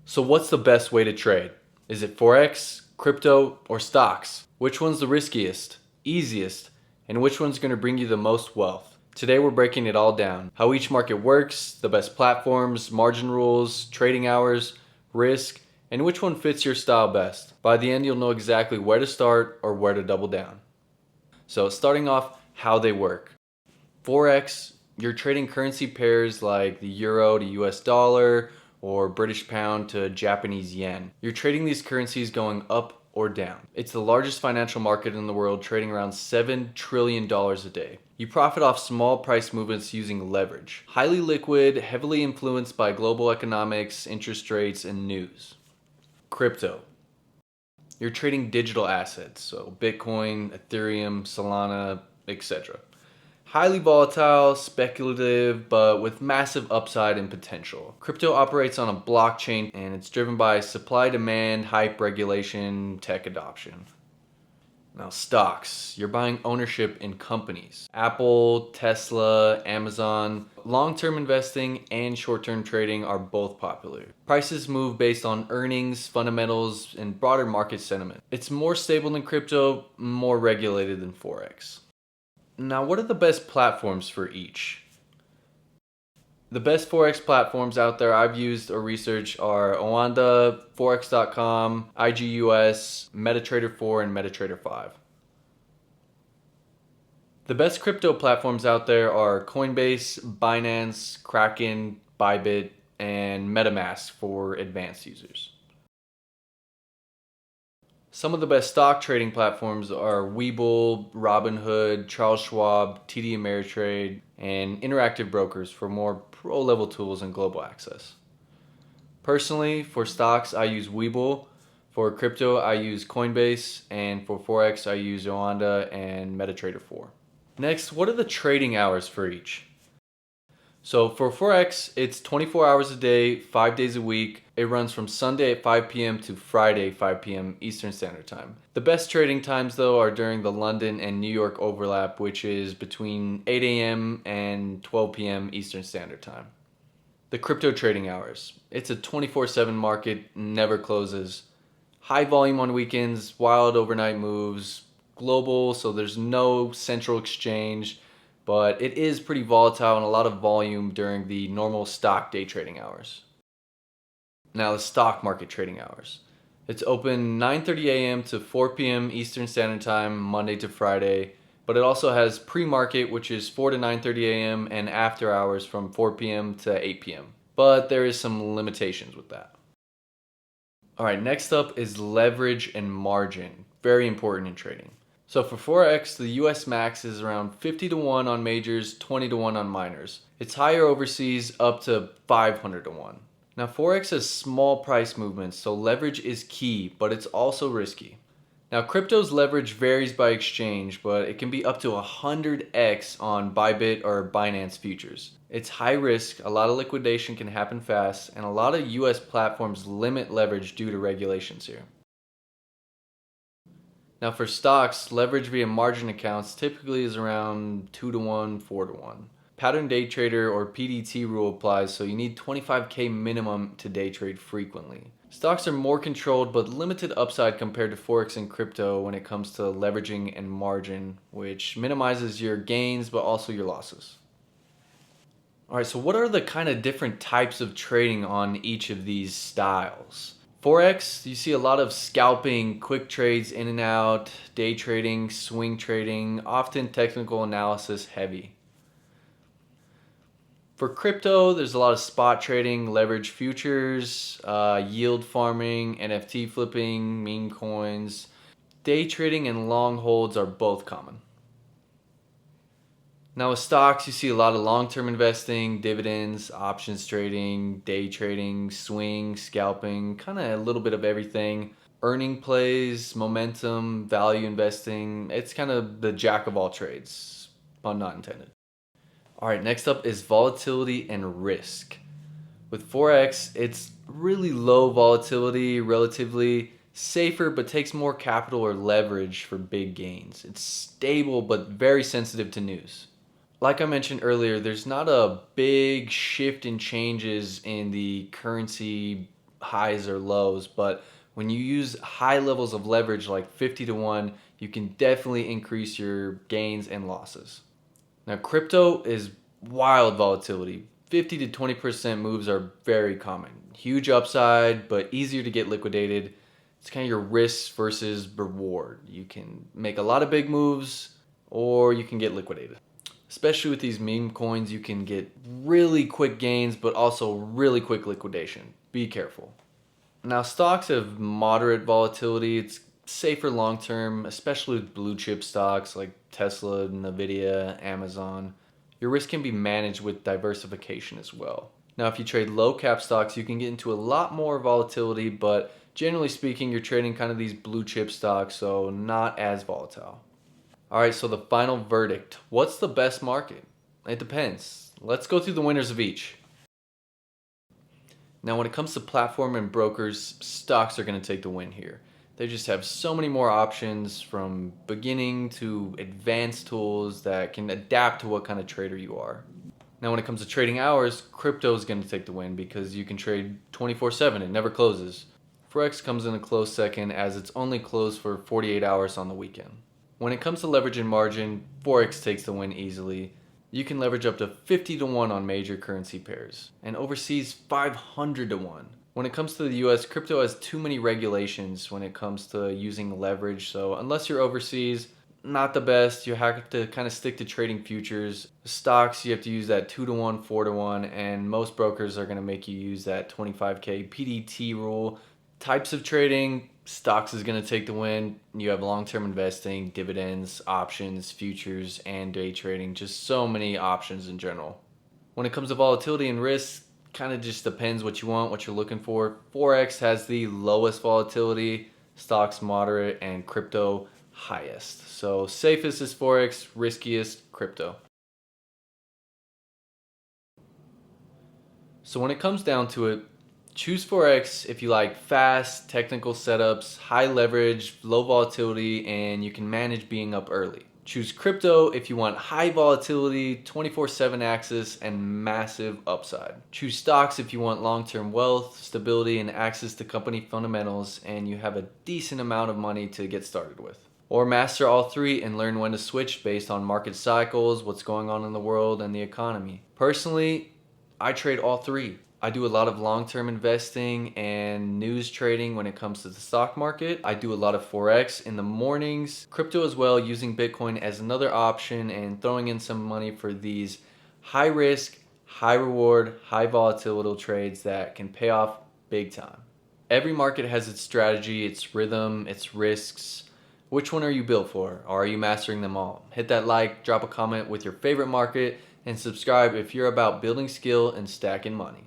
So what's the best way to trade? Is it Forex, crypto, or stocks? Which one's the riskiest, easiest, and which one's going to bring you the most wealth? Today we're breaking it all down. How each market works, the best platforms, margin rules, trading hours, risk, and which one fits your style best. By the end you'll know exactly where to start or where to double down. So starting off, how they work. Forex, you're trading currency pairs like the euro to US dollar or British pound to Japanese yen. You're trading these currencies going up or down. It's the largest financial market in the world, trading around $7 trillion a day. You profit off small price movements using leverage. Highly liquid, heavily influenced by global economics, interest rates, and news. Crypto. You're trading digital assets, so Bitcoin, Ethereum, Solana, etc. Highly volatile, speculative, but with massive upside and potential. Crypto operates on a blockchain and it's driven by supply, demand, hype, regulation, tech adoption. Now stocks, you're buying ownership in companies. Apple, Tesla, Amazon. Long-term investing and short-term trading are both popular. Prices move based on earnings, fundamentals, and broader market sentiment. It's more stable than crypto, more regulated than Forex. Now, what are the best platforms for each? The best Forex platforms out there I've used or researched are Oanda, Forex.com, IGUS, MetaTrader 4, and MetaTrader 5. The best crypto platforms out there are Coinbase, Binance, Kraken, Bybit, and MetaMask for advanced users. Some of the best stock trading platforms are Webull, Robinhood, Charles Schwab, TD Ameritrade, and Interactive Brokers for more pro-level tools and global access. Personally, for stocks, I use Webull. For crypto, I use Coinbase. And for Forex, I use Oanda and MetaTrader 4. Next, what are the trading hours for each? So for Forex, it's 24 hours a day, 5 days a week. It runs from Sunday at 5 p.m. to Friday 5 p.m. Eastern Standard Time. The best trading times though are during the London and New York overlap, which is between 8 a.m. and 12 p.m. Eastern Standard Time. The crypto trading hours. It's a 24/7 market, never closes. High volume on weekends, wild overnight moves, global, so there's no central exchange. But it is pretty volatile and a lot of volume during the normal stock day trading hours. Now the stock market trading hours. It's open 9:30 a.m. to 4 p.m. Eastern Standard Time, Monday to Friday, but it also has pre-market, which is 4 to 9:30 a.m. and after hours from 4 p.m. to 8 p.m. But there is some limitations with that. All right, next up is leverage and margin. Very important in trading. So for Forex, the US max is around 50 to 1 on majors, 20 to 1 on minors. It's higher overseas, up to 500 to 1. Now Forex has small price movements, so leverage is key, but it's also risky. Now crypto's leverage varies by exchange, but it can be up to 100x on Bybit or Binance futures. It's high risk, a lot of liquidation can happen fast, and a lot of US platforms limit leverage due to regulations here. Now for stocks, leverage via margin accounts typically is around 2 to 1, 4 to 1. Pattern day trader or PDT rule applies, so you need 25K minimum to day trade frequently. Stocks are more controlled but limited upside compared to Forex and crypto when it comes to leveraging and margin, which minimizes your gains but also your losses. Alright, so what are the kind of different types of trading on each of these styles? Forex, you see a lot of scalping, quick trades in and out, day trading, swing trading, often technical analysis heavy. For crypto, there's a lot of spot trading, leverage futures, yield farming, NFT flipping, meme coins. Day trading and long holds are both common. Now with stocks, you see a lot of long-term investing, dividends, options trading, day trading, swing, scalping, kind of a little bit of everything. Earning plays, momentum, value investing. It's kind of the jack of all trades, pun not intended. All right, next up is volatility and risk. With Forex, it's really low volatility, relatively safer, but takes more capital or leverage for big gains. It's stable, but very sensitive to news. Like I mentioned earlier, there's not a big shift in changes in the currency highs or lows, but when you use high levels of leverage like 50 to 1, you can definitely increase your gains and losses. Now, crypto is wild volatility. 50 to 20% moves are very common. Huge upside, but easier to get liquidated. It's kind of your risk versus reward. You can make a lot of big moves or you can get liquidated. Especially with these meme coins, you can get really quick gains, but also really quick liquidation. Be careful. Now, stocks have moderate volatility. It's safer long term, especially with blue chip stocks like Tesla, Nvidia, Amazon. Your risk can be managed with diversification as well. Now, if you trade low cap stocks, you can get into a lot more volatility, but generally speaking, you're trading kind of these blue chip stocks, so not as volatile. All right, so the final verdict. What's the best market? It depends. Let's go through the winners of each. Now, when it comes to platform and brokers, stocks are going to take the win here. They just have so many more options from beginning to advanced tools that can adapt to what kind of trader you are. Now, when it comes to trading hours, crypto is going to take the win because you can trade 24/7. It never closes. Forex comes in a close second as it's only closed for 48 hours on the weekend. When it comes to leverage and margin, Forex takes the win easily. You can leverage up to 50 to 1 on major currency pairs, and overseas 500 to 1. When it comes to the US, crypto has too many regulations when it comes to using leverage, so unless you're overseas, not the best. You have to kind of stick to trading futures. Stocks, you have to use that 2 to 1, 4 to 1, and most brokers are going to make you use that 25K PDT rule. Types of trading, stocks is going to take the win. You have long-term investing, dividends, options, futures, and day trading. Just so many options in general. When it comes to volatility and risk, kind of just depends what you want, what you're looking for. Forex has the lowest volatility, stocks moderate, and crypto highest. So safest is Forex, riskiest crypto. So when it comes down to it, choose Forex if you like fast, technical setups, high leverage, low volatility, and you can manage being up early. Choose crypto if you want high volatility, 24/7 access, and massive upside. Choose stocks if you want long-term wealth, stability, and access to company fundamentals, and you have a decent amount of money to get started with. Or master all three and learn when to switch based on market cycles, what's going on in the world, and the economy. Personally, I trade all three. I do a lot of long-term investing and news trading when it comes to the stock market. I do a lot of Forex in the mornings, crypto as well, using Bitcoin as another option and throwing in some money for these high risk, high reward, high volatility trades that can pay off big time. Every market has its strategy, its rhythm, its risks. Which one are you built for? Or are you mastering them all? Hit that like, drop a comment with your favorite market, and subscribe if you're about building skill and stacking money.